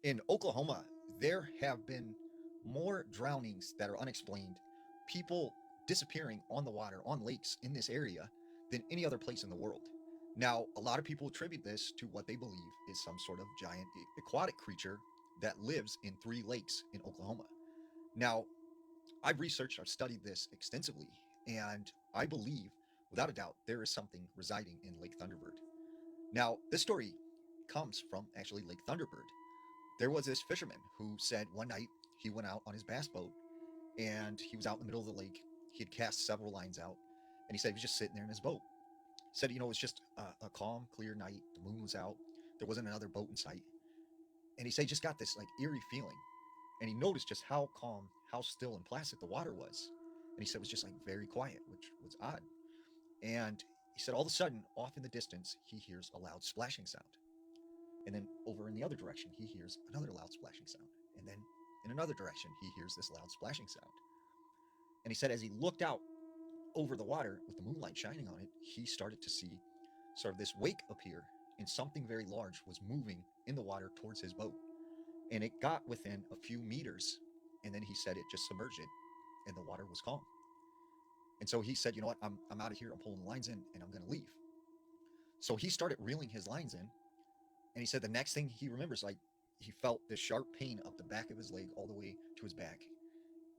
In Oklahoma, there have been more drownings that are unexplained, people disappearing on the water, on lakes in this area, than any other place in the world. Now, a lot of people attribute this to what they believe is some sort of giant aquatic creature that lives in three lakes in Oklahoma. Now, I've researched, I've studied this extensively, and I believe, without a doubt, there is something residing in Lake Thunderbird. Now, this story comes from actually Lake Thunderbird. There was this fisherman who said one night he went out on his bass boat and he was out in the middle of the lake. He had cast several lines out and he said he was just sitting there in his boat. He said, it was just a calm, clear night. The moon was out. There wasn't another boat in sight. And he said he just got this like eerie feeling. And he noticed just how calm, how still and placid the water was. And he said it was just like very quiet, which was odd. And he said all of a sudden, off in the distance, he hears a loud splashing sound. And then over in the other direction, he hears another loud splashing sound. And then in another direction, he hears this loud splashing sound. And he said as he looked out over the water with the moonlight shining on it, he started to see sort of this wake appear, and something very large was moving in the water towards his boat. And it got within a few meters, and then he said it just submerged it, and the water was calm. And so he said, what, I'm out of here. I'm pulling the lines in, and I'm going to leave. So he started reeling his lines in, and he said the next thing he remembers, like he felt this sharp pain up the back of his leg all the way to his back.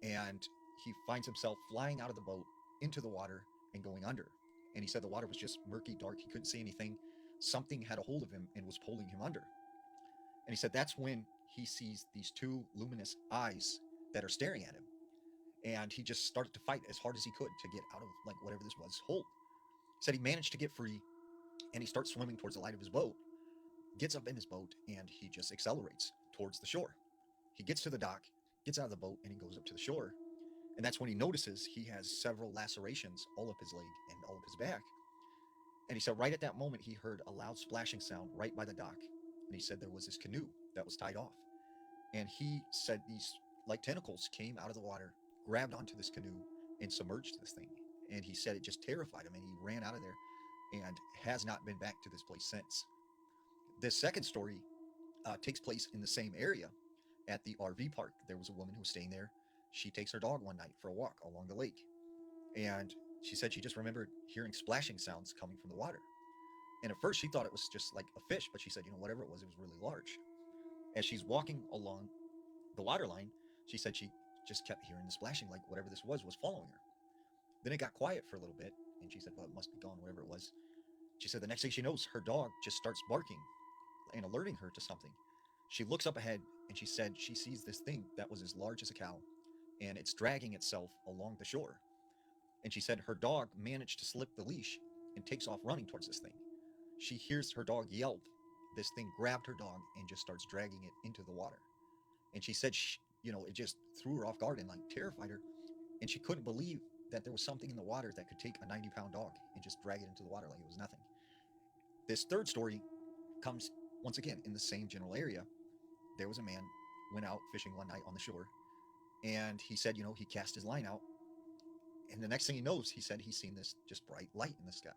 And he finds himself flying out of the boat into the water and going under. And he said the water was just murky, dark. He couldn't see anything. Something had a hold of him and was pulling him under. And he said that's when he sees these two luminous eyes that are staring at him. And he just started to fight as hard as he could to get out of like whatever this was hold. He said he managed to get free and he starts swimming towards the light of his boat, gets up in his boat, and he just accelerates towards the shore. He gets to the dock, gets out of the boat, and he goes up to the shore. And that's when he notices he has several lacerations all up his leg and all up his back. And he said right at that moment, he heard a loud splashing sound right by the dock. And he said there was this canoe that was tied off. And he said these like tentacles came out of the water, grabbed onto this canoe, and submerged this thing. And he said it just terrified him and he ran out of there and has not been back to this place since. This second story takes place in the same area at the RV park. There was a woman who was staying there. She takes her dog one night for a walk along the lake. And she said she just remembered hearing splashing sounds coming from the water. And at first she thought it was just like a fish, but she said, whatever it was really large. As she's walking along the water line, she said she just kept hearing the splashing, like whatever this was following her. Then it got quiet for a little bit, and she said, well, it must be gone, whatever it was. She said the next thing she knows, her dog just starts barking and alerting her to something. She looks up ahead, and she said she sees this thing that was as large as a cow, and it's dragging itself along the shore. And she said her dog managed to slip the leash and takes off running towards this thing. She hears her dog yelp. This thing grabbed her dog and just starts dragging it into the water. And she said, it just threw her off guard and like terrified her. And she couldn't believe that there was something in the water that could take a 90-pound dog and just drag it into the water like it was nothing. This third story comes once again in the same general area. There was a man went out fishing one night on the shore, and he said, he cast his line out, and the next thing he knows, he said he's seen this just bright light in the sky.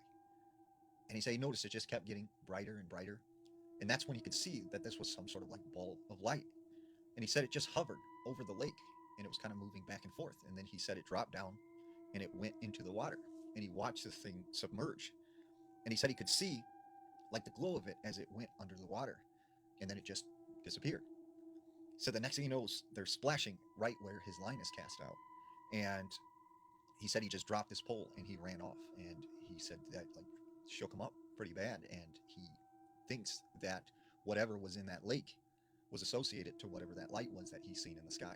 And he said he noticed it just kept getting brighter and brighter. And that's when he could see that this was some sort of like ball of light. And he said it just hovered over the lake and it was kind of moving back and forth. And then he said it dropped down and it went into the water. And he watched this thing submerge. And he said he could see like the glow of it as it went under the water. And then it just disappeared. So the next thing he knows, they're splashing right where his line is cast out. And he said he just dropped his pole and he ran off. And he said that like shook him up pretty bad. And he thinks that whatever was in that lake was associated to whatever that light was that he's seen in the sky.